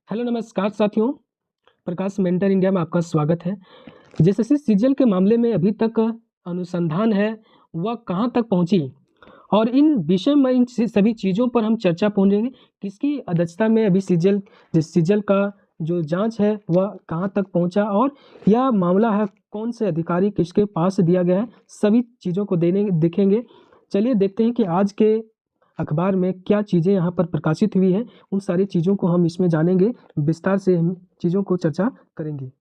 Hello नमस्कार साथियों, प्रकाश mentor India में आपका स्वागत है। जेएसएससी सीजीएल के मामले में अभी तक अनुसंधान है वह कहाँ तक पहुँची और इन विषय में इन सभी चीज़ों पर हम चर्चा पहुँचेंगे। किसकी अध्यक्षता में अभी सीजीएल का जो जांच है वह कहाँ तक पहुँचा और यह मामला है कौन से अधिकारी किसके पास दिया गया है, सभी चीज़ों को देखेंगे। चलिए देखते हैं कि आज के अखबार में क्या चीज़ें यहाँ पर प्रकाशित हुई हैं, उन सारी चीज़ों को हम इसमें जानेंगे, विस्तार से हम चीज़ों को चर्चा करेंगे।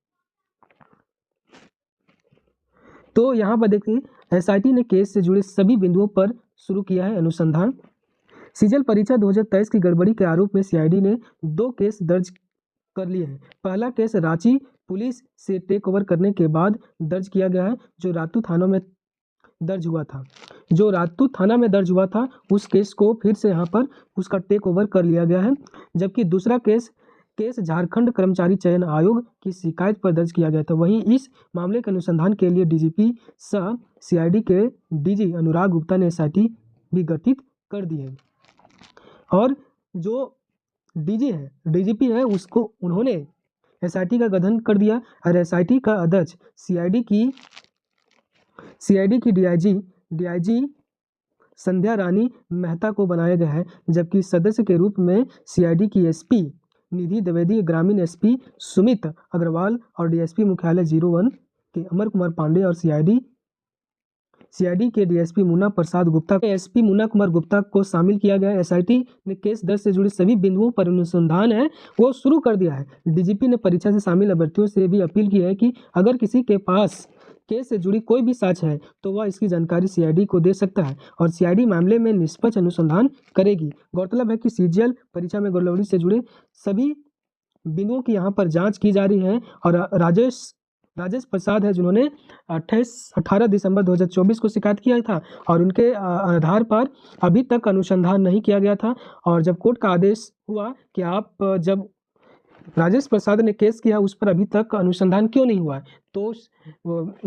तो यहाँ पर देखिए एसआईटी ने केस से जुड़े सभी बिंदुओं पर शुरू किया है अनुसंधान। सीजीएल परीक्षा 2023 की गड़बड़ी के आरोप में सीआईडी ने 2 केस दर्ज कर लिए हैं। पहला केस रांची पुलिस से टेक ओवर करने के बाद दर्ज किया गया है, जो रातू थाना में दर्ज हुआ था। उस केस को फिर से यहाँ पर उसका टेक ओवर कर लिया गया है। जबकि दूसरा केस झारखंड कर्मचारी चयन आयोग की शिकायत पर दर्ज किया गया था। वहीं इस मामले के अनुसंधान के लिए डीजीपी सह सीआईडी के डीजी अनुराग गुप्ता ने एसआईटी भी गठित कर दी है। और जो डीजीपी है उसको उन्होंने एसआईटी का गठन कर दिया और एसआईटी का अध्यक्ष सीआईडी की डीआईजी संध्या रानी मेहता को बनाया गया है, जबकि सदस्य के रूप में सीआईडी की एसपी निधि द्विवेदी, ग्रामीण एसपी सुमित अग्रवाल और डीएसपी मुख्यालय 01 के अमर कुमार पांडे और सीआईडी के डीएसपी मुन्ना प्रसाद गुप्ता एसपी मुन्ना कुमार गुप्ता को शामिल किया गया। एसआईटी ने केस दर्ज से जुड़े सभी बिंदुओं पर अनुसंधान है वो शुरू कर दिया है। डीजीपी ने परीक्षा से शामिल अभ्यर्थियों से भी अपील की है कि अगर किसी के पास केस से जुड़ी कोई भी साक्ष्य है तो वह इसकी जानकारी सीआईडी को दे सकता है और सीआईडी मामले में निष्पक्ष अनुसंधान करेगी। गौरतलब है कि सीजीएल परीक्षा में गड़बड़ी से जुड़े सभी बिंदुओं की यहाँ पर जांच की जा रही है और राजेश प्रसाद है जिन्होंने 18 दिसंबर 2024 को शिकायत किया था और उनके आधार पर अभी तक अनुसंधान नहीं किया गया था। और जब कोर्ट का आदेश हुआ कि आप जब राजेश प्रसाद ने केस किया उस पर अभी तक अनुसंधान क्यों नहीं हुआ है, तो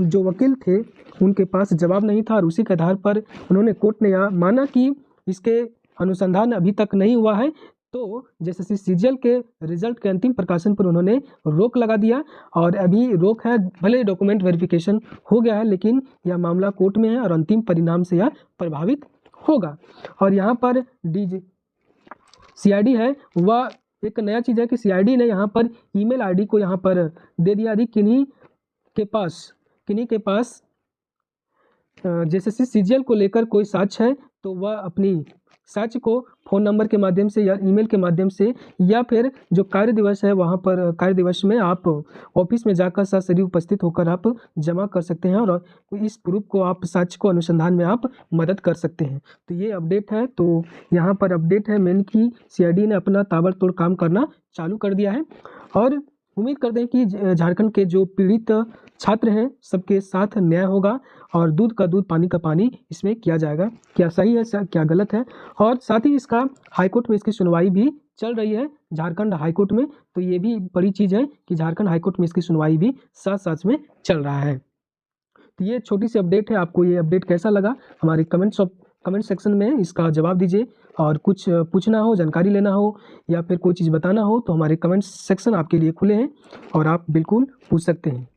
जो वकील थे उनके पास जवाब नहीं था और उसी के आधार पर उन्होंने कोर्ट ने यह माना कि इसके अनुसंधान अभी तक नहीं हुआ है। तो जैसे सीजीएल के रिजल्ट के अंतिम प्रकाशन पर उन्होंने रोक लगा दिया और अभी रोक है, भले डॉक्यूमेंट वेरिफिकेशन हो गया है लेकिन यह मामला कोर्ट में है और अंतिम परिणाम से यह प्रभावित होगा। और यहाँ पर सीआईडी है वह एक नया चीज़ है कि सीआईडी ने यहाँ पर ईमेल आईडी को यहाँ पर दे दिया। यदि किन्हीं के पास जैसे सीजीएल को लेकर कोई साक्ष्य है तो वह अपनी साक्ष्य को फ़ोन नंबर के माध्यम से या ईमेल के माध्यम से या फिर जो कार्य दिवस है वहाँ पर कार्य दिवस में आप ऑफिस में जाकर सशरीर उपस्थित होकर आप जमा कर सकते हैं और इस प्रूफ को आप साक्ष्य को अनुसंधान में आप मदद कर सकते हैं। तो ये अपडेट है। तो यहाँ पर अपडेट है मेन की सीआईडी ने अपना ताबड़तोड़ काम करना चालू कर दिया है और उम्मीद करते हैं कि झारखंड के जो पीड़ित छात्र हैं सबके साथ न्याय होगा और दूध का दूध पानी का पानी इसमें किया जाएगा। क्या सही है क्या गलत है, और साथ ही इसका हाईकोर्ट में इसकी सुनवाई भी चल रही है झारखंड हाईकोर्ट में। तो ये भी बड़ी चीज़ है कि झारखंड हाईकोर्ट में इसकी सुनवाई भी साथ में चल रहा है। तो ये छोटी सी अपडेट है। आपको ये अपडेट कैसा लगा हमारे कमेंट सेक्शन में इसका जवाब दीजिए और कुछ पूछना हो, जानकारी लेना हो या फिर कोई चीज़ बताना हो तो हमारे कमेंट सेक्शन आपके लिए खुले हैं और आप बिल्कुल पूछ सकते हैं।